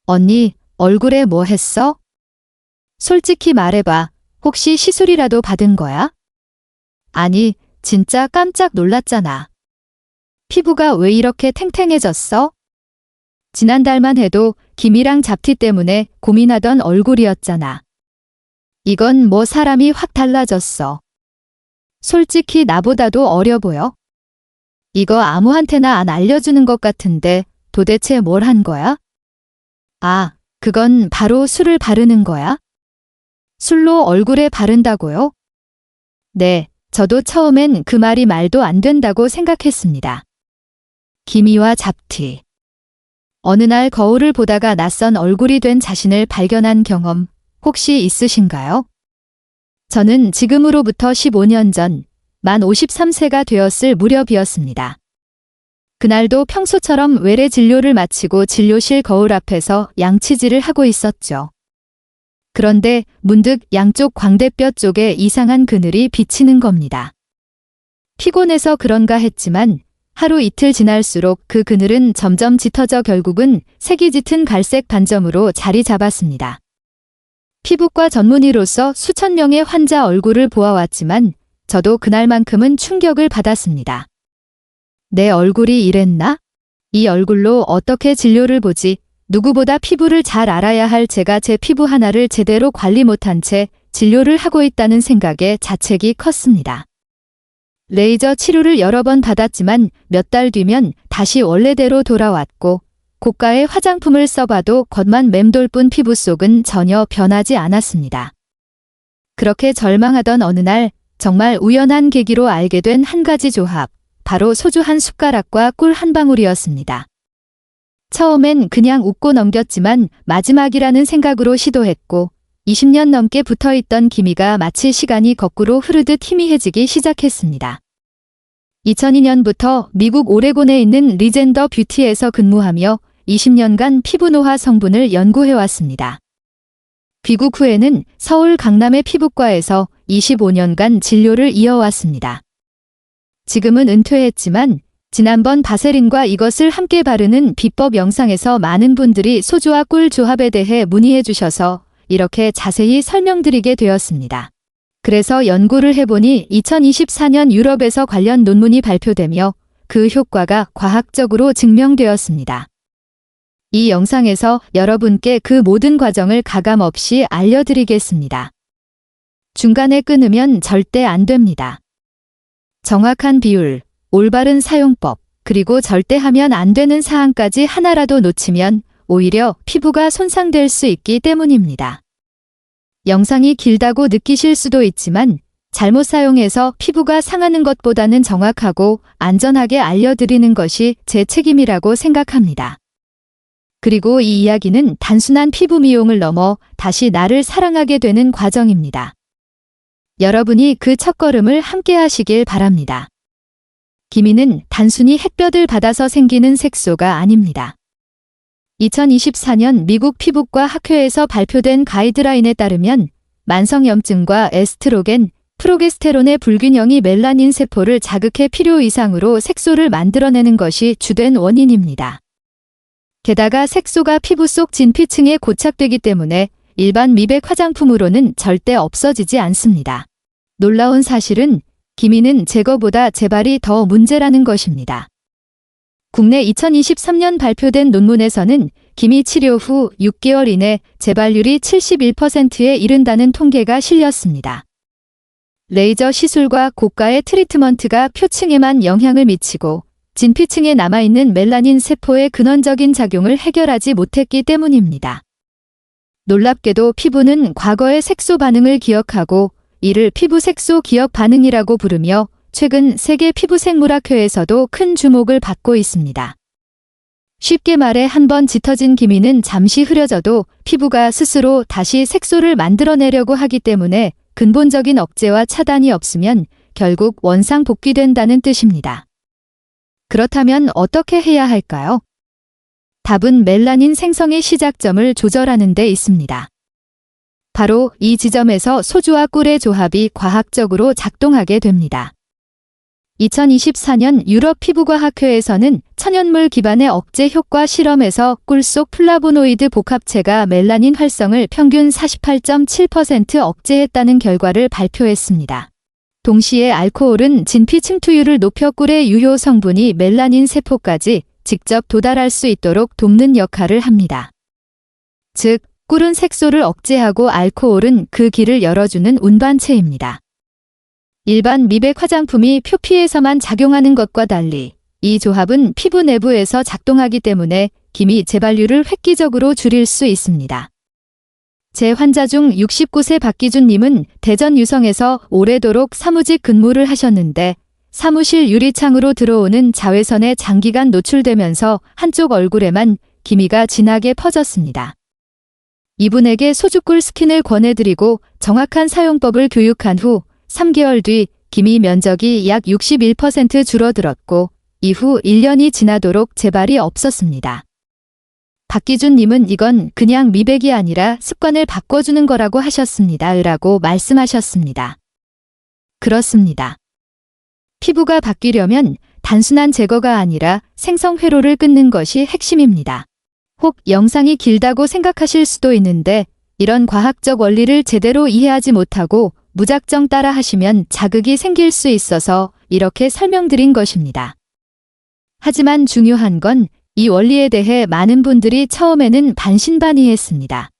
언니, 얼굴에 뭐 했어? 솔직히 말해봐. 혹시 시술이라도 받은 거야? 아니, 진짜 깜짝 놀랐잖아. 피부가 왜 이렇게 탱탱해졌어? 지난달만 해도 김이랑 잡티 때문에 고민하던 얼굴이었잖아. 이건 뭐 사람이 확 달라졌어. 솔직히 나보다도 어려 보여. 이거 아무한테나 안 알려주는 것 같은데 도대체 뭘 한 거야? 아, 그건 바로 술을 바르는 거야? 술로 얼굴에 바른다고요? 네, 저도 처음엔 그 말이 말도 안 된다고 생각했습니다. 기미와 잡티. 어느 날 거울을 보다가 낯선 얼굴이 된 자신을 발견한 경험 혹시 있으신가요? 저는 지금으로부터 15년 전 만 53세가 되었을 무렵이었습니다. 그날도 평소처럼 외래 진료를 마치고 진료실 거울 앞에서 양치질을 하고 있었죠. 그런데 문득 양쪽 광대뼈 쪽에 이상한 그늘이 비치는 겁니다. 피곤해서 그런가 했지만 하루 이틀 지날수록 그 그늘은 점점 짙어져 결국은 색이 짙은 갈색 반점으로 자리 잡았습니다. 피부과 전문의로서 수천 명의 환자 얼굴을 보아왔지만 저도 그날만큼은 충격을 받았습니다. 내 얼굴이 이랬나? 이 얼굴로 어떻게 진료를 보지? 누구보다 피부를 잘 알아야 할 제가 제 피부 하나를 제대로 관리 못한 채 진료를 하고 있다는 생각에 자책이 컸습니다. 레이저 치료를 여러 번 받았지만 몇 달 뒤면 다시 원래대로 돌아왔고 고가의 화장품을 써봐도 겉만 맴돌 뿐 피부 속은 전혀 변하지 않았습니다. 그렇게 절망하던 어느 날 정말 우연한 계기로 알게 된 한 가지 조합, 바로 소주 한 숟가락과 꿀 한 방울이었습니다. 처음엔 그냥 웃고 넘겼지만 마지막이라는 생각으로 시도했고 20년 넘게 붙어있던 기미가 마치 시간이 거꾸로 흐르듯 희미해지기 시작했습니다. 2002년부터 미국 오레곤에 있는 리젠더 뷰티에서 근무하며 20년간 피부 노화 성분을 연구해왔습니다. 귀국 후에는 서울 강남의 피부과에서 25년간 진료를 이어왔습니다. 지금은 은퇴했지만 지난번 바세린과 이것을 함께 바르는 비법 영상에서 많은 분들이 소주와 꿀 조합에 대해 문의해 주셔서 이렇게 자세히 설명드리게 되었습니다. 그래서 연구를 해보니 2024년 유럽에서 관련 논문이 발표되며 그 효과가 과학적으로 증명되었습니다. 이 영상에서 여러분께 그 모든 과정을 가감없이 알려드리겠습니다. 중간에 끊으면 절대 안 됩니다. 정확한 비율, 올바른 사용법, 그리고 절대 하면 안 되는 사항까지 하나라도 놓치면 오히려 피부가 손상될 수 있기 때문입니다. 영상이 길다고 느끼실 수도 있지만 잘못 사용해서 피부가 상하는 것보다는 정확하고 안전하게 알려드리는 것이 제 책임이라고 생각합니다. 그리고 이 이야기는 단순한 피부 미용을 넘어 다시 나를 사랑하게 되는 과정입니다. 여러분이 그 첫걸음을 함께 하시길 바랍니다. 기미는 단순히 햇볕을 받아서 생기는 색소가 아닙니다. 2024년 미국 피부과 학회에서 발표된 가이드라인에 따르면 만성염증과 에스트로겐, 프로게스테론의 불균형이 멜라닌 세포를 자극해 필요 이상으로 색소를 만들어내는 것이 주된 원인입니다. 게다가 색소가 피부 속 진피층에 고착되기 때문에 일반 미백 화장품으로는 절대 없어지지 않습니다. 놀라운 사실은 기미는 제거보다 재발이 더 문제라는 것입니다. 국내 2023년 발표된 논문에서는 기미 치료 후 6개월 이내 재발률이 71%에 이른다는 통계가 실렸습니다. 레이저 시술과 고가의 트리트먼트가 표층에만 영향을 미치고 진피층에 남아있는 멜라닌 세포의 근원적인 작용을 해결하지 못했기 때문입니다. 놀랍게도 피부는 과거의 색소 반응을 기억하고 이를 피부 색소 기억 반응이라고 부르며 최근 세계 피부생물학회에서도 큰 주목을 받고 있습니다. 쉽게 말해 한번 짙어진 기미는 잠시 흐려져도 피부가 스스로 다시 색소를 만들어내려고 하기 때문에 근본적인 억제와 차단이 없으면 결국 원상 복귀된다는 뜻입니다. 그렇다면 어떻게 해야 할까요? 답은 멜라닌 생성의 시작점을 조절하는 데 있습니다. 바로 이 지점에서 소주와 꿀의 조합이 과학적으로 작동하게 됩니다. 2024년 유럽 피부과학회에서는 천연물 기반의 억제 효과 실험에서 꿀 속 플라보노이드 복합체가 멜라닌 활성을 평균 48.7% 억제했다는 결과를 발표했습니다. 동시에 알코올은 진피 침투율을 높여 꿀의 유효 성분이 멜라닌 세포까지 직접 도달할 수 있도록 돕는 역할을 합니다. 즉, 꿀은 색소를 억제하고 알코올은 그 길을 열어주는 운반체입니다. 일반 미백 화장품이 표피에서만 작용하는 것과 달리 이 조합은 피부 내부에서 작동하기 때문에 기미 재발률을 획기적으로 줄일 수 있습니다. 제 환자 중 69세 박기준님은 대전 유성에서 오래도록 사무직 근무를 하셨는데 사무실 유리창으로 들어오는 자외선에 장기간 노출되면서 한쪽 얼굴에만 기미가 진하게 퍼졌습니다. 이분에게 소주꿀 스킨을 권해드리고 정확한 사용법을 교육한 후 3개월 뒤 기미 면적이 약 61% 줄어들었고 이후 1년이 지나도록 재발이 없었습니다. 박기준님은 이건 그냥 미백이 아니라 습관을 바꿔주는 거라고 하셨습니다. 라고 말씀하셨습니다. 그렇습니다. 피부가 바뀌려면 단순한 제거가 아니라 생성 회로를 끊는 것이 핵심입니다. 혹 영상이 길다고 생각하실 수도 있는데 이런 과학적 원리를 제대로 이해하지 못하고 무작정 따라 하시면 자극이 생길 수 있어서 이렇게 설명드린 것입니다. 하지만 중요한 건 이 원리에 대해 많은 분들이 처음에는 반신반의했습니다.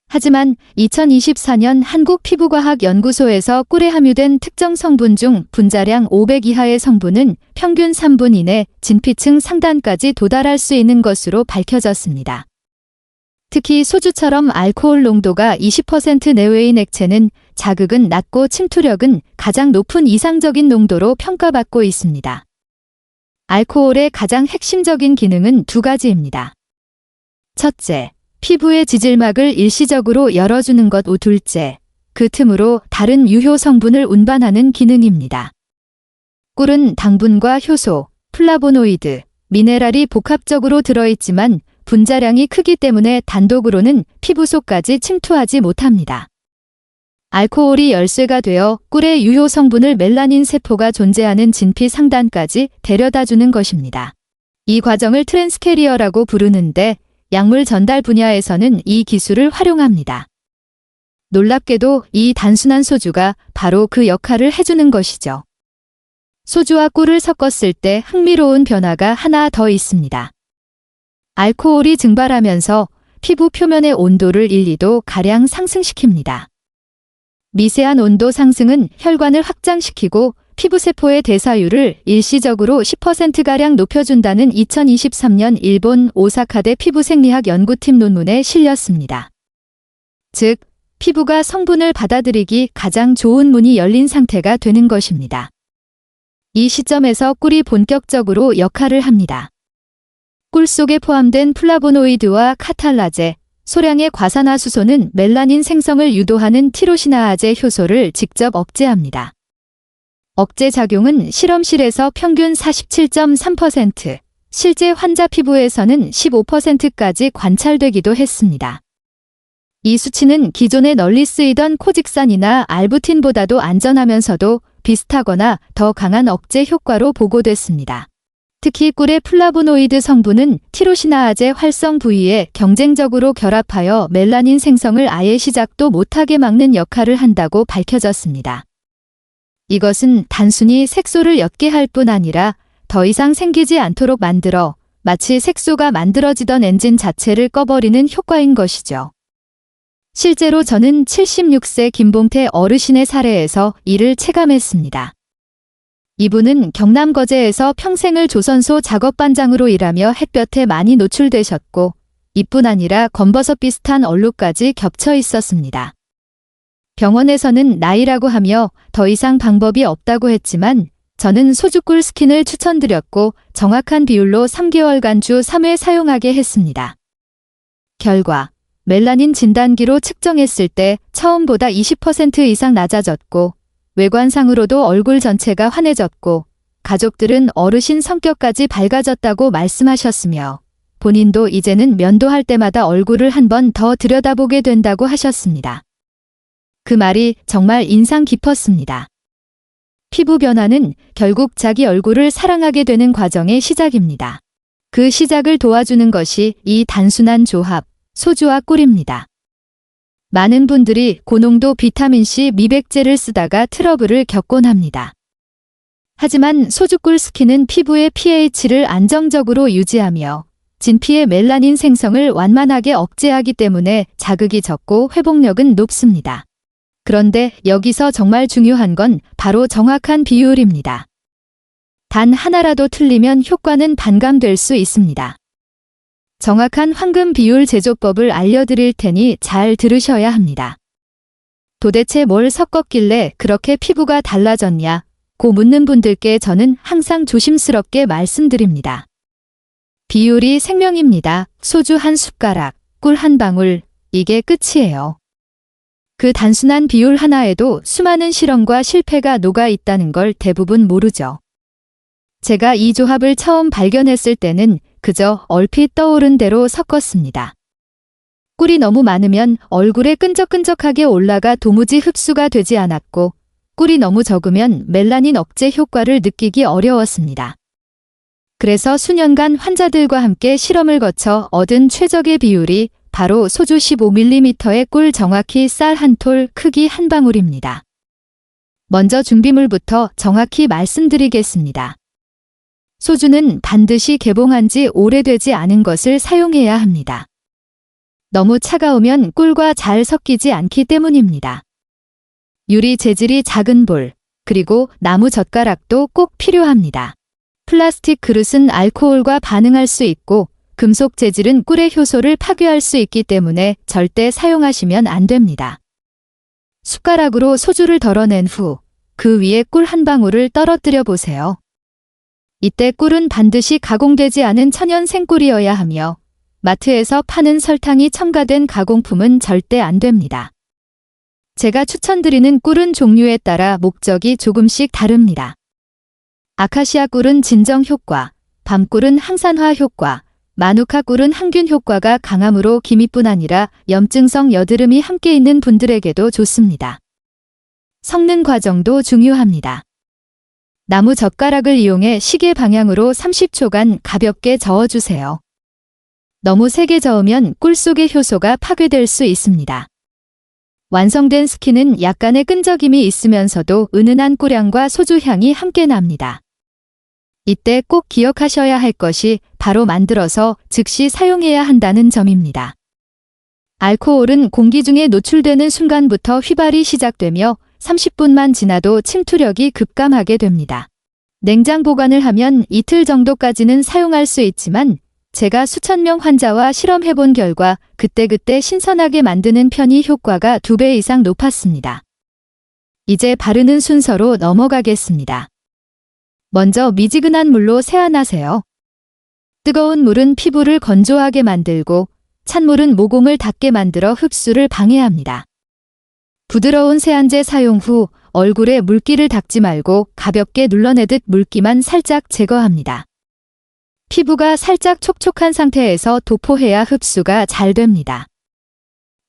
하지만 2024년 한국피부과학연구소에서 꿀에 함유된 특정 성분 중 분자량 500 이하의 성분은 평균 3분 이내 진피층 상단까지 도달할 수 있는 것으로 밝혀졌습니다. 특히 소주처럼 알코올 농도가 20% 내외인 액체는 자극은 낮고 침투력은 가장 높은 이상적인 농도로 평가받고 있습니다. 알코올의 가장 핵심적인 기능은 두 가지입니다. 첫째, 피부의 지질막을 일시적으로 열어주는 것. 둘째, 그 틈으로 다른 유효 성분을 운반하는 기능입니다. 꿀은 당분과 효소, 플라보노이드, 미네랄이 복합적으로 들어있지만 분자량이 크기 때문에 단독으로는 피부 속까지 침투하지 못합니다. 알코올이 열쇠가 되어 꿀의 유효 성분을 멜라닌 세포가 존재하는 진피 상단까지 데려다주는 것입니다. 이 과정을 트랜스캐리어라고 부르는데 약물 전달 분야에서는 이 기술을 활용합니다. 놀랍게도 이 단순한 소주가 바로 그 역할을 해주는 것이죠. 소주와 꿀을 섞었을 때 흥미로운 변화가 하나 더 있습니다. 알코올이 증발하면서 피부 표면의 온도를 1~2도 가량 상승시킵니다. 미세한 온도 상승은 혈관을 확장시키고 피부세포의 대사율을 일시적으로 10%가량 높여준다는 2023년 일본 오사카대 피부생리학 연구팀 논문에 실렸습니다. 즉, 피부가 성분을 받아들이기 가장 좋은 문이 열린 상태가 되는 것입니다. 이 시점에서 꿀이 본격적으로 역할을 합니다. 꿀 속에 포함된 플라보노이드와 카탈라제, 소량의 과산화수소는 멜라닌 생성을 유도하는 티로시나아제 효소를 직접 억제합니다. 억제 작용은 실험실에서 평균 47.3%, 실제 환자 피부에서는 15%까지 관찰되기도 했습니다. 이 수치는 기존에 널리 쓰이던 코직산이나 알부틴보다도 안전하면서도 비슷하거나 더 강한 억제 효과로 보고됐습니다. 특히 꿀의 플라보노이드 성분은 티로시나아제 활성 부위에 경쟁적으로 결합하여 멜라닌 생성을 아예 시작도 못하게 막는 역할을 한다고 밝혀졌습니다. 이것은 단순히 색소를 옅게 할 뿐 아니라 더 이상 생기지 않도록 만들어 마치 색소가 만들어지던 엔진 자체를 꺼버리는 효과인 것이죠. 실제로 저는 76세 김봉태 어르신의 사례에서 이를 체감했습니다. 이분은 경남 거제에서 평생을 조선소 작업반장으로 일하며 햇볕에 많이 노출되셨고 이뿐 아니라 검버섯 비슷한 얼룩까지 겹쳐 있었습니다. 병원에서는 나이라고 하며 더 이상 방법이 없다고 했지만 저는 소주꿀 스킨을 추천드렸고 정확한 비율로 3개월간 주 3회 사용하게 했습니다. 결과 멜라닌 진단기로 측정했을 때 처음보다 20% 이상 낮아졌고 외관상으로도 얼굴 전체가 환해졌고 가족들은 어르신 성격까지 밝아졌다고 말씀하셨으며 본인도 이제는 면도할 때마다 얼굴을 한 번 더 들여다보게 된다고 하셨습니다. 그 말이 정말 인상 깊었습니다. 피부 변화는 결국 자기 얼굴을 사랑하게 되는 과정의 시작입니다. 그 시작을 도와주는 것이 이 단순한 조합, 소주와 꿀입니다. 많은 분들이 고농도 비타민C 미백제를 쓰다가 트러블을 겪곤 합니다. 하지만 소주꿀 스킨은 피부의 pH를 안정적으로 유지하며 진피의 멜라닌 생성을 완만하게 억제하기 때문에 자극이 적고 회복력은 높습니다. 그런데 여기서 정말 중요한 건 바로 정확한 비율입니다. 단 하나라도 틀리면 효과는 반감될 수 있습니다. 정확한 황금 비율 제조법을 알려드릴 테니 잘 들으셔야 합니다. 도대체 뭘 섞었길래 그렇게 피부가 달라졌냐? 고 묻는 분들께 저는 항상 조심스럽게 말씀드립니다. 비율이 생명입니다. 소주 한 숟가락, 꿀 한 방울, 이게 끝이에요. 그 단순한 비율 하나에도 수많은 실험과 실패가 녹아 있다는 걸 대부분 모르죠. 제가 이 조합을 처음 발견했을 때는 그저 얼핏 떠오른 대로 섞었습니다. 꿀이 너무 많으면 얼굴에 끈적끈적하게 올라가 도무지 흡수가 되지 않았고, 꿀이 너무 적으면 멜라닌 억제 효과를 느끼기 어려웠습니다. 그래서 수년간 환자들과 함께 실험을 거쳐 얻은 최적의 비율이 바로 소주 15ml의 꿀 정확히 쌀 한 톨 크기 한 방울입니다. 먼저 준비물부터 정확히 말씀드리겠습니다. 소주는 반드시 개봉한 지 오래되지 않은 것을 사용해야 합니다. 너무 차가우면 꿀과 잘 섞이지 않기 때문입니다. 유리 재질이 작은 볼, 그리고 나무 젓가락도 꼭 필요합니다. 플라스틱 그릇은 알코올과 반응할 수 있고 금속 재질은 꿀의 효소를 파괴할 수 있기 때문에 절대 사용하시면 안 됩니다. 숟가락으로 소주를 덜어낸 후 그 위에 꿀 한 방울을 떨어뜨려 보세요. 이때 꿀은 반드시 가공되지 않은 천연 생꿀이어야 하며 마트에서 파는 설탕이 첨가된 가공품은 절대 안 됩니다. 제가 추천드리는 꿀은 종류에 따라 목적이 조금씩 다릅니다. 아카시아 꿀은 진정 효과, 밤꿀은 항산화 효과, 마누카 꿀은 항균 효과가 강하므로 기미뿐 아니라 염증성 여드름이 함께 있는 분들에게도 좋습니다. 섞는 과정도 중요합니다. 나무 젓가락을 이용해 시계 방향으로 30초간 가볍게 저어주세요. 너무 세게 저으면 꿀 속의 효소가 파괴될 수 있습니다. 완성된 스킨은 약간의 끈적임이 있으면서도 은은한 꿀향과 소주 향이 함께 납니다. 이때 꼭 기억하셔야 할 것이 바로 만들어서 즉시 사용해야 한다는 점입니다. 알코올은 공기 중에 노출되는 순간부터 휘발이 시작되며 30분만 지나도 침투력이 급감하게 됩니다. 냉장 보관을 하면 이틀 정도까지는 사용할 수 있지만 제가 수천 명 환자와 실험해본 결과 그때그때 신선하게 만드는 편이 효과가 2배 이상 높았습니다. 이제 바르는 순서로 넘어가겠습니다. 먼저 미지근한 물로 세안하세요. 뜨거운 물은 피부를 건조하게 만들고 찬물은 모공을 닿게 만들어 흡수를 방해합니다. 부드러운 세안제 사용 후 얼굴에 물기를 닦지 말고 가볍게 눌러내듯 물기만 살짝 제거합니다. 피부가 살짝 촉촉한 상태에서 도포해야 흡수가 잘 됩니다.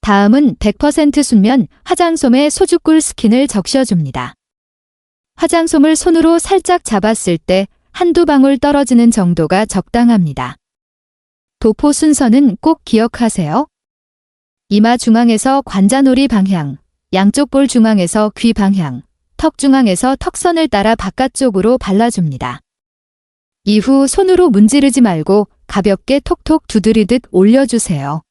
다음은 100% 순면 화장솜에 소주꿀 스킨을 적셔줍니다. 화장솜을 손으로 살짝 잡았을 때 한두 방울 떨어지는 정도가 적당합니다. 도포 순서는 꼭 기억하세요. 이마 중앙에서 관자놀이 방향, 양쪽 볼 중앙에서 귀 방향, 턱 중앙에서 턱선을 따라 바깥쪽으로 발라줍니다. 이후 손으로 문지르지 말고 가볍게 톡톡 두드리듯 올려주세요.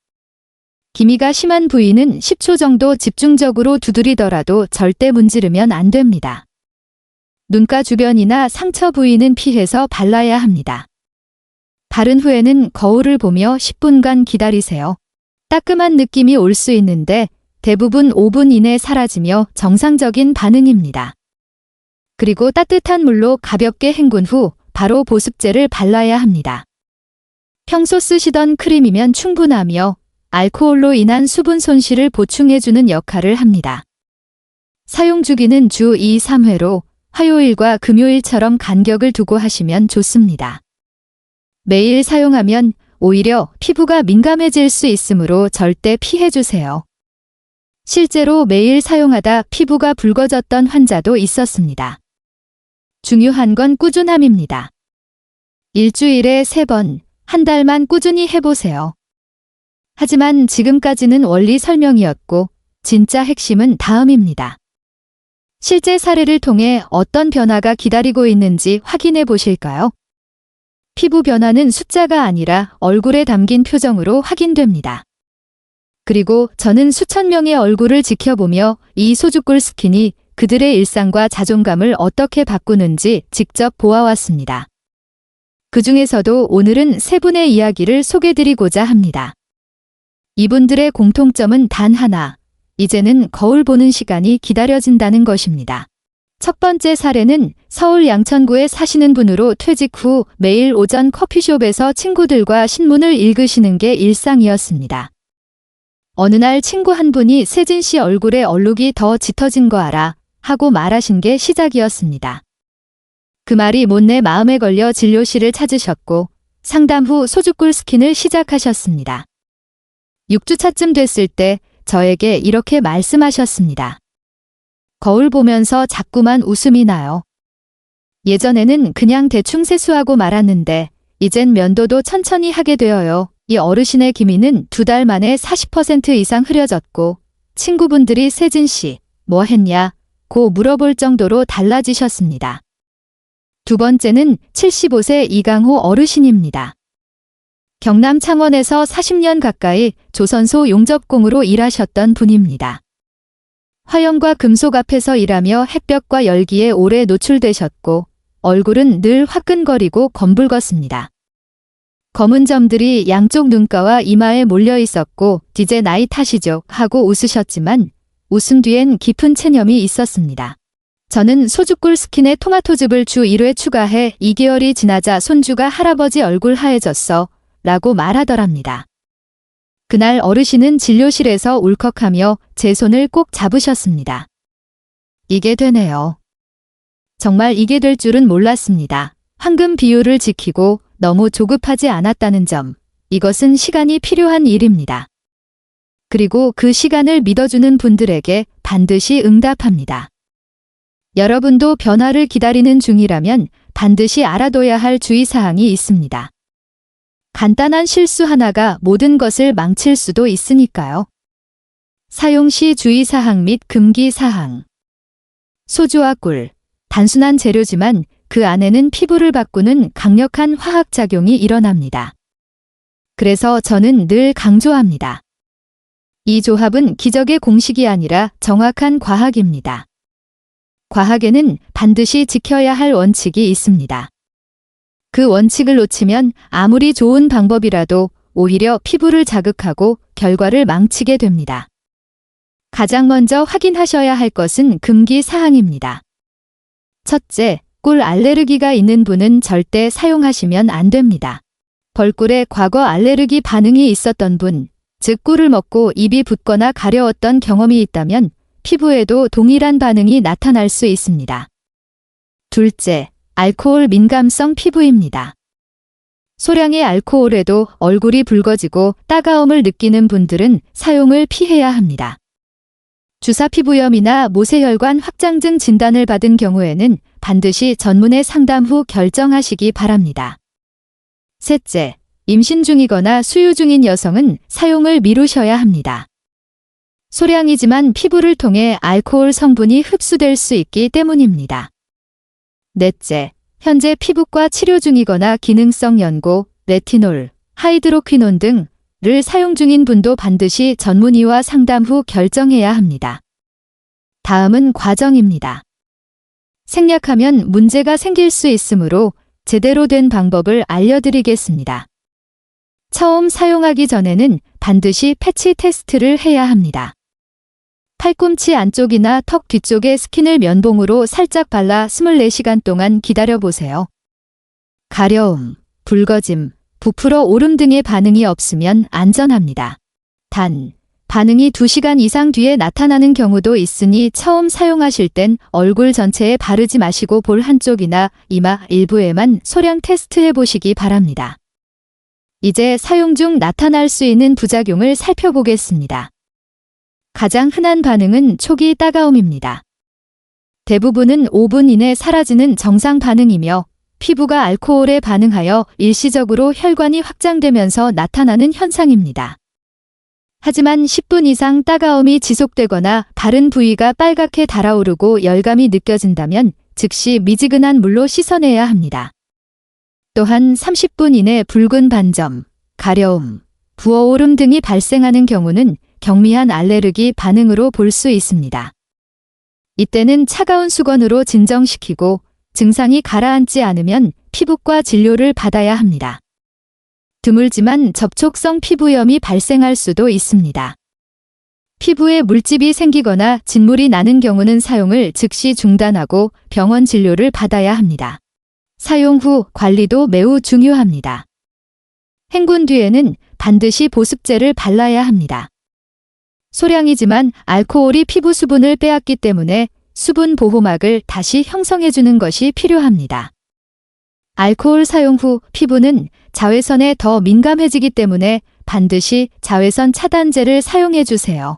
기미가 심한 부위는 10초 정도 집중적으로 두드리더라도 절대 문지르면 안 됩니다. 눈가 주변이나 상처 부위는 피해서 발라야 합니다. 바른 후에는 거울을 보며 10분간 기다리세요. 따끔한 느낌이 올 수 있는데 대부분 5분 이내 사라지며 정상적인 반응입니다. 그리고 따뜻한 물로 가볍게 헹군 후 바로 보습제를 발라야 합니다. 평소 쓰시던 크림이면 충분하며 알코올로 인한 수분 손실을 보충해주는 역할을 합니다. 사용 주기는 주 2, 3회로 화요일과 금요일처럼 간격을 두고 하시면 좋습니다. 매일 사용하면 오히려 피부가 민감해질 수 있으므로 절대 피해주세요. 실제로 매일 사용하다 피부가 붉어졌던 환자도 있었습니다. 중요한 건 꾸준함입니다. 일주일에 3번, 한 달만 꾸준히 해보세요. 하지만 지금까지는 원리 설명이었고 진짜 핵심은 다음입니다. 실제 사례를 통해 어떤 변화가 기다리고 있는지 확인해 보실까요? 피부 변화는 숫자가 아니라 얼굴에 담긴 표정으로 확인됩니다. 그리고 저는 수천 명의 얼굴을 지켜보며 이 소주꿀 스킨이 그들의 일상과 자존감을 어떻게 바꾸는지 직접 보아왔습니다. 그 중에서도 오늘은 3분의 이야기를 소개드리고자 합니다. 이분들의 공통점은 단 하나, 이제는 거울 보는 시간이 기다려진다는 것입니다. 첫 번째 사례는 서울 양천구에 사시는 분으로 퇴직 후 매일 오전 커피숍에서 친구들과 신문을 읽으시는 게 일상이었습니다. 어느 날 친구 한 분이 세진 씨 얼굴에 얼룩이 더 짙어진 거 알아? 하고 말하신 게 시작이었습니다. 그 말이 못내 마음에 걸려 진료실을 찾으셨고 상담 후 소주꿀 스킨을 시작하셨습니다. 6주차쯤 됐을 때 저에게 이렇게 말씀하셨습니다. 거울 보면서 자꾸만 웃음이 나요. 예전에는 그냥 대충 세수하고 말았는데 이젠 면도도 천천히 하게 되어요. 이 어르신의 기미는 2달 만에 40% 이상 흐려졌고 친구분들이 세진 씨, 뭐 했냐? 고 물어볼 정도로 달라지셨습니다. 두 번째는 75세 이강호 어르신입니다. 경남 창원에서 40년 가까이 조선소 용접공으로 일하셨던 분입니다. 화염과 금속 앞에서 일하며 햇볕과 열기에 오래 노출되셨고 얼굴은 늘 화끈거리고 검붉었습니다. 검은 점들이 양쪽 눈가와 이마에 몰려 있었고 이제 나이 탓이죠 하고 웃으셨지만 웃음 뒤엔 깊은 체념이 있었습니다. 저는 소주꿀 스킨에 토마토즙을 주 1회 추가해 2개월이 지나자 손주가 할아버지 얼굴 하얘졌어 라고 말하더랍니다. 그날 어르신은 진료실에서 울컥하며 제 손을 꼭 잡으셨습니다. 이게 되네요. 정말 이게 될 줄은 몰랐습니다. 황금 비율을 지키고 너무 조급하지 않았다는 점, 이것은 시간이 필요한 일입니다. 그리고 그 시간을 믿어주는 분들에게 반드시 응답합니다. 여러분도 변화를 기다리는 중이라면 반드시 알아둬야 할 주의사항이 있습니다. 간단한 실수 하나가 모든 것을 망칠 수도 있으니까요. 사용 시 주의사항 및 금기사항. 소주와 꿀, 단순한 재료지만 그 안에는 피부를 바꾸는 강력한 화학작용이 일어납니다. 그래서 저는 늘 강조합니다. 이 조합은 기적의 공식이 아니라 정확한 과학입니다. 과학에는 반드시 지켜야 할 원칙이 있습니다. 그 원칙을 놓치면 아무리 좋은 방법이라도 오히려 피부를 자극하고 결과를 망치게 됩니다. 가장 먼저 확인하셔야 할 것은 금기 사항입니다. 첫째, 꿀 알레르기가 있는 분은 절대 사용하시면 안 됩니다. 벌꿀에 과거 알레르기 반응이 있었던 분, 즉 꿀을 먹고 입이 붓거나 가려웠던 경험이 있다면 피부에도 동일한 반응이 나타날 수 있습니다. 둘째, 알코올 민감성 피부입니다. 소량의 알코올에도 얼굴이 붉어지고 따가움을 느끼는 분들은 사용을 피해야 합니다. 주사피부염이나 모세혈관 확장증 진단을 받은 경우에는 반드시 전문의 상담 후 결정하시기 바랍니다. 셋째, 임신 중이거나 수유 중인 여성은 사용을 미루셔야 합니다. 소량이지만 피부를 통해 알코올 성분이 흡수될 수 있기 때문입니다. 넷째, 현재 피부과 치료 중이거나 기능성 연고, 레티놀, 하이드로퀴논 등을 사용 중인 분도 반드시 전문의와 상담 후 결정해야 합니다. 다음은 과정입니다. 생략하면 문제가 생길 수 있으므로 제대로 된 방법을 알려드리겠습니다. 처음 사용하기 전에는 반드시 패치 테스트를 해야 합니다. 팔꿈치 안쪽이나 턱 뒤쪽에 스킨을 면봉으로 살짝 발라 24시간 동안 기다려보세요. 가려움, 붉어짐, 부풀어 오름 등의 반응이 없으면 안전합니다. 단, 반응이 2시간 이상 뒤에 나타나는 경우도 있으니 처음 사용하실 땐 얼굴 전체에 바르지 마시고 볼 한쪽이나 이마 일부에만 소량 테스트해 보시기 바랍니다. 이제 사용 중 나타날 수 있는 부작용을 살펴보겠습니다. 가장 흔한 반응은 초기 따가움입니다. 대부분은 5분 이내 사라지는 정상 반응이며 피부가 알코올에 반응하여 일시적으로 혈관이 확장되면서 나타나는 현상입니다. 하지만 10분 이상 따가움이 지속되거나 다른 부위가 빨갛게 달아오르고 열감이 느껴진다면 즉시 미지근한 물로 씻어내야 합니다. 또한 30분 이내 붉은 반점, 가려움, 부어오름 등이 발생하는 경우는 경미한 알레르기 반응으로 볼 수 있습니다. 이때는 차가운 수건으로 진정시키고 증상이 가라앉지 않으면 피부과 진료를 받아야 합니다. 드물지만 접촉성 피부염이 발생할 수도 있습니다. 피부에 물집이 생기거나 진물이 나는 경우는 사용을 즉시 중단하고 병원 진료를 받아야 합니다. 사용 후 관리도 매우 중요합니다. 헹군 뒤에는 반드시 보습제를 발라야 합니다. 소량이지만 알코올이 피부 수분을 빼앗기 때문에 수분 보호막을 다시 형성해주는 것이 필요합니다. 알코올 사용 후 피부는 자외선에 더 민감해지기 때문에 반드시 자외선 차단제를 사용해주세요.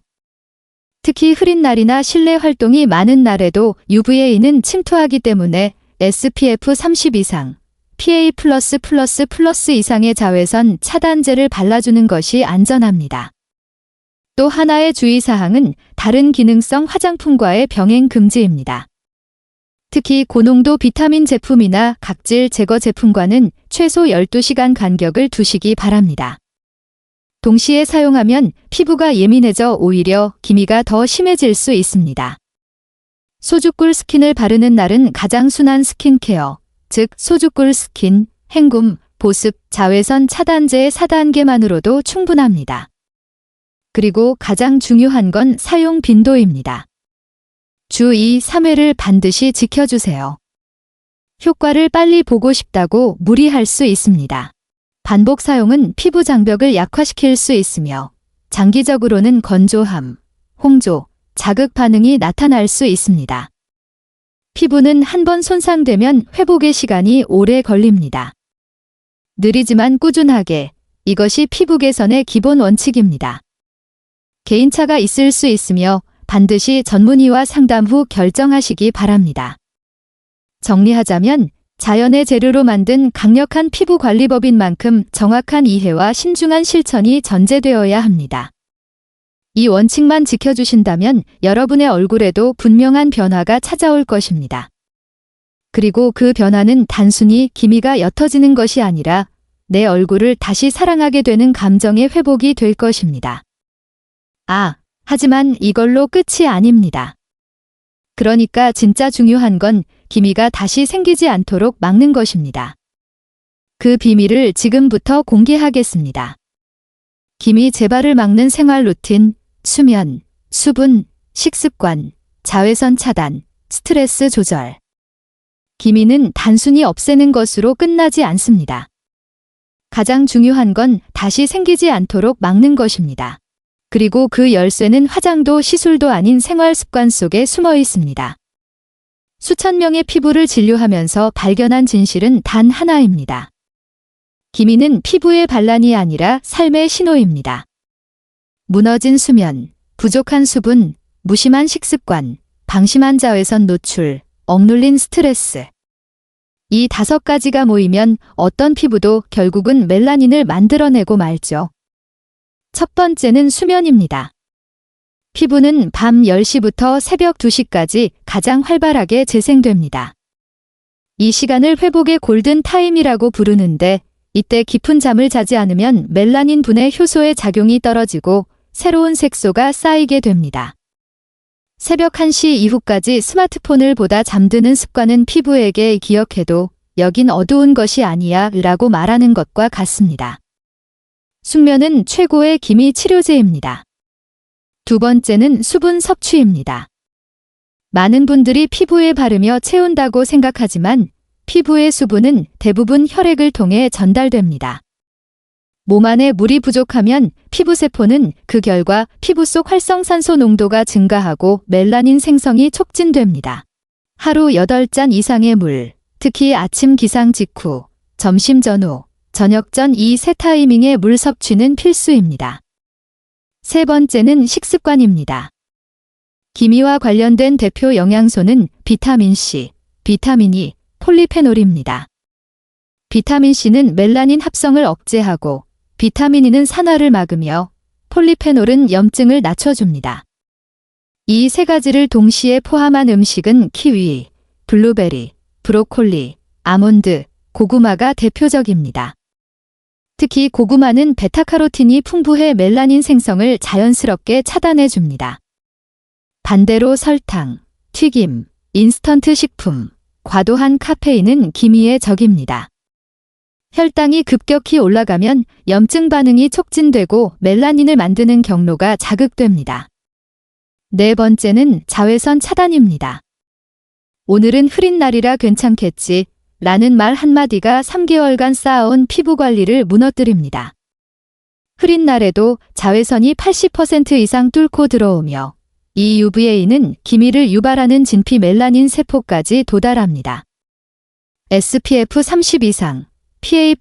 특히 흐린 날이나 실내 활동이 많은 날에도 UVA는 침투하기 때문에 SPF 30 이상, PA+++ 이상의 자외선 차단제를 발라주는 것이 안전합니다. 또 하나의 주의사항은 다른 기능성 화장품과의 병행 금지입니다. 특히 고농도 비타민 제품이나 각질 제거 제품과는 최소 12시간 간격을 두시기 바랍니다. 동시에 사용하면 피부가 예민해져 오히려 기미가 더 심해질 수 있습니다. 소주꿀 스킨을 바르는 날은 가장 순한 스킨케어, 즉 소주꿀 스킨, 헹굼, 보습, 자외선 차단제의 4단계만으로도 충분합니다. 그리고 가장 중요한 건 사용 빈도입니다. 주 2, 3회를 반드시 지켜주세요. 효과를 빨리 보고 싶다고 무리할 수 있습니다. 반복 사용은 피부 장벽을 약화시킬 수 있으며 장기적으로는 건조함, 홍조, 자극 반응이 나타날 수 있습니다. 피부는 한번 손상되면 회복의 시간이 오래 걸립니다. 느리지만 꾸준하게, 이것이 피부 개선의 기본 원칙입니다. 개인차가 있을 수 있으며 반드시 전문의와 상담 후 결정하시기 바랍니다. 정리하자면 자연의 재료로 만든 강력한 피부 관리법인 만큼 정확한 이해와 신중한 실천이 전제되어야 합니다. 이 원칙만 지켜주신다면 여러분의 얼굴에도 분명한 변화가 찾아올 것입니다. 그리고 그 변화는 단순히 기미가 옅어지는 것이 아니라 내 얼굴을 다시 사랑하게 되는 감정의 회복이 될 것입니다. 하지만 이걸로 끝이 아닙니다. 그러니까 진짜 중요한 건 기미가 다시 생기지 않도록 막는 것입니다. 그 비밀을 지금부터 공개하겠습니다. 기미 재발을 막는 생활 루틴, 수면, 수분, 식습관, 자외선 차단, 스트레스 조절. 기미는 단순히 없애는 것으로 끝나지 않습니다. 가장 중요한 건 다시 생기지 않도록 막는 것입니다. 그리고 그 열쇠는 화장도 시술도 아닌 생활 습관 속에 숨어 있습니다. 수천 명의 피부를 진료하면서 발견한 진실은 단 하나입니다. 기미는 피부의 반란이 아니라 삶의 신호입니다. 무너진 수면, 부족한 수분, 무심한 식습관, 방심한 자외선 노출, 억눌린 스트레스. 이 5가지가 모이면 어떤 피부도 결국은 멜라닌을 만들어내고 말죠. 첫 번째는 수면입니다. 피부는 밤 10시부터 새벽 2시까지 가장 활발하게 재생됩니다. 이 시간을 회복의 골든 타임이라고 부르는데 이때 깊은 잠을 자지 않으면 멜라닌 분해 효소의 작용이 떨어지고 새로운 색소가 쌓이게 됩니다. 새벽 1시 이후까지 스마트폰을 보다 잠드는 습관은 피부에게 기억해도 여긴 어두운 것이 아니야 라고 말하는 것과 같습니다. 숙면은 최고의 기미 치료제입니다. 두 번째는 수분 섭취입니다. 많은 분들이 피부에 바르며 채운다고 생각하지만 피부의 수분은 대부분 혈액을 통해 전달됩니다. 몸 안에 물이 부족하면 피부세포는 그 결과 피부 속 활성산소 농도가 증가하고 멜라닌 생성이 촉진됩니다. 하루 8잔 이상의 물, 특히 아침 기상 직후, 점심 전후, 저녁 전 이 세 타이밍의 물 섭취는 필수입니다. 세 번째는 식습관입니다. 기미와 관련된 대표 영양소는 비타민 C, 비타민 E, 폴리페놀입니다. 비타민 C는 멜라닌 합성을 억제하고 비타민 E는 산화를 막으며 폴리페놀은 염증을 낮춰줍니다. 이 세 가지를 동시에 포함한 음식은 키위, 블루베리, 브로콜리, 아몬드, 고구마가 대표적입니다. 특히 고구마는 베타카로틴이 풍부해 멜라닌 생성을 자연스럽게 차단해줍니다. 반대로 설탕, 튀김, 인스턴트 식품, 과도한 카페인은 기미의 적입니다. 혈당이 급격히 올라가면 염증 반응이 촉진되고 멜라닌을 만드는 경로가 자극됩니다. 네 번째는 자외선 차단입니다. 오늘은 흐린 날이라 괜찮겠지 라는 말 한마디가 3개월간 쌓아온 피부 관리를 무너뜨립니다. 흐린 날에도 자외선이 80% 이상 뚫고 들어오며 이 UVA는 기미를 유발하는 진피 멜라닌 세포까지 도달합니다. SPF 30 이상, PA+++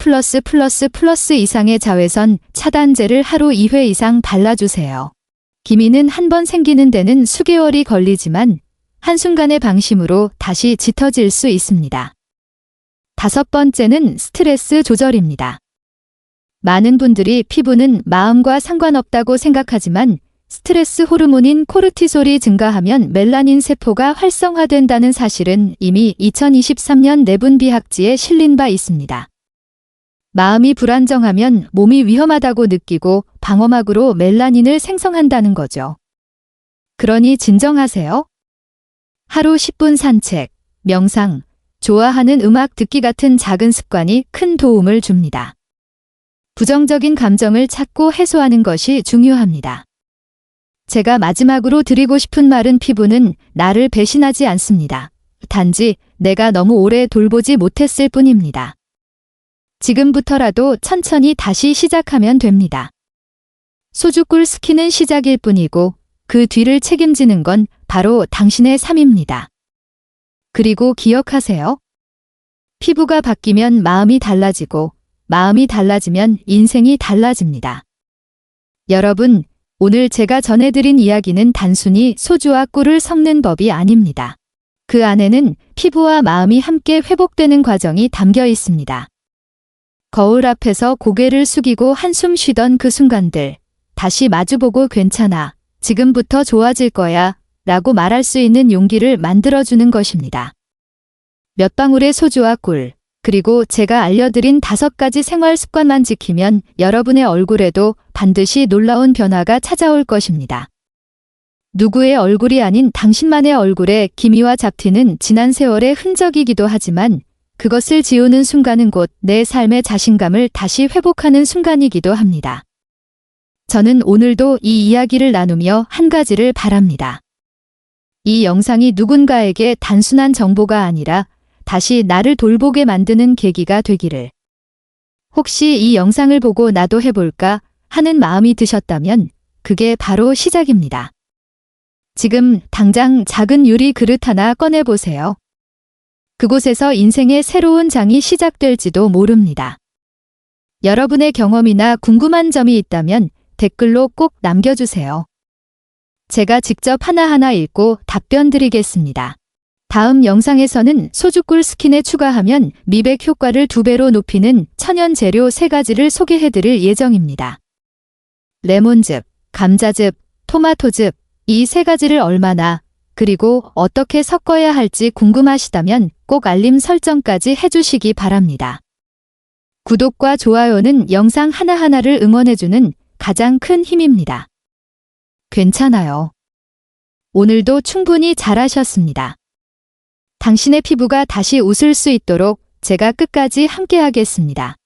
이상의 자외선 차단제를 하루 2회 이상 발라주세요. 기미는 한 번 생기는 데는 수개월이 걸리지만 한순간의 방심으로 다시 짙어질 수 있습니다. 다섯 번째는 스트레스 조절입니다. 많은 분들이 피부는 마음과 상관없다고 생각하지만 스트레스 호르몬인 코르티솔이 증가하면 멜라닌 세포가 활성화된다는 사실은 이미 2023년 내분 비학지에 실린 바 있습니다. 마음이 불안정하면 몸이 위험하다고 느끼고 방어막으로 멜라닌을 생성한다는 거죠. 그러니 진정하세요. 하루 10분 산책, 명상, 좋아하는 음악 듣기 같은 작은 습관이 큰 도움을 줍니다. 부정적인 감정을 찾고 해소하는 것이 중요합니다. 제가 마지막으로 드리고 싶은 말은 피부는 나를 배신하지 않습니다. 단지 내가 너무 오래 돌보지 못했을 뿐입니다. 지금부터라도 천천히 다시 시작하면 됩니다. 소주꿀 스킨은 시작일 뿐이고 그 뒤를 책임지는 건 바로 당신의 삶입니다. 그리고 기억하세요. 피부가 바뀌면 마음이 달라지고 마음이 달라지면 인생이 달라집니다. 여러분, 오늘 제가 전해드린 이야기는 단순히 소주와 꿀을 섞는 법이 아닙니다. 그 안에는 피부와 마음이 함께 회복되는 과정이 담겨 있습니다. 거울 앞에서 고개를 숙이고 한숨 쉬던 그 순간들, 다시 마주보고 괜찮아, 지금부터 좋아질 거야 라고 말할 수 있는 용기를 만들어주는 것입니다. 몇 방울의 소주와 꿀, 그리고 제가 알려드린 5가지 생활 습관만 지키면 여러분의 얼굴에도 반드시 놀라운 변화가 찾아올 것입니다. 누구의 얼굴이 아닌 당신만의 얼굴에 기미와 잡티는 지난 세월의 흔적이기도 하지만 그것을 지우는 순간은 곧 내 삶의 자신감을 다시 회복하는 순간이기도 합니다. 저는 오늘도 이 이야기를 나누며 한 가지를 바랍니다. 이 영상이 누군가에게 단순한 정보가 아니라 다시 나를 돌보게 만드는 계기가 되기를. 혹시 이 영상을 보고 나도 해볼까 하는 마음이 드셨다면 그게 바로 시작입니다. 지금 당장 작은 유리 그릇 하나 꺼내보세요. 그곳에서 인생의 새로운 장이 시작될지도 모릅니다. 여러분의 경험이나 궁금한 점이 있다면 댓글로 꼭 남겨주세요. 제가 직접 하나하나 읽고 답변 드리겠습니다. 다음 영상에서는 소주꿀 스킨에 추가하면 미백 효과를 2배로 높이는 천연 재료 3가지를 소개해드릴 예정입니다. 레몬즙, 감자즙, 토마토즙, 이 3가지를 얼마나 그리고 어떻게 섞어야 할지 궁금하시다면 꼭 알림 설정까지 해주시기 바랍니다. 구독과 좋아요는 영상 하나하나를 응원해주는 가장 큰 힘입니다. 괜찮아요. 오늘도 충분히 잘하셨습니다. 당신의 피부가 다시 웃을 수 있도록 제가 끝까지 함께하겠습니다.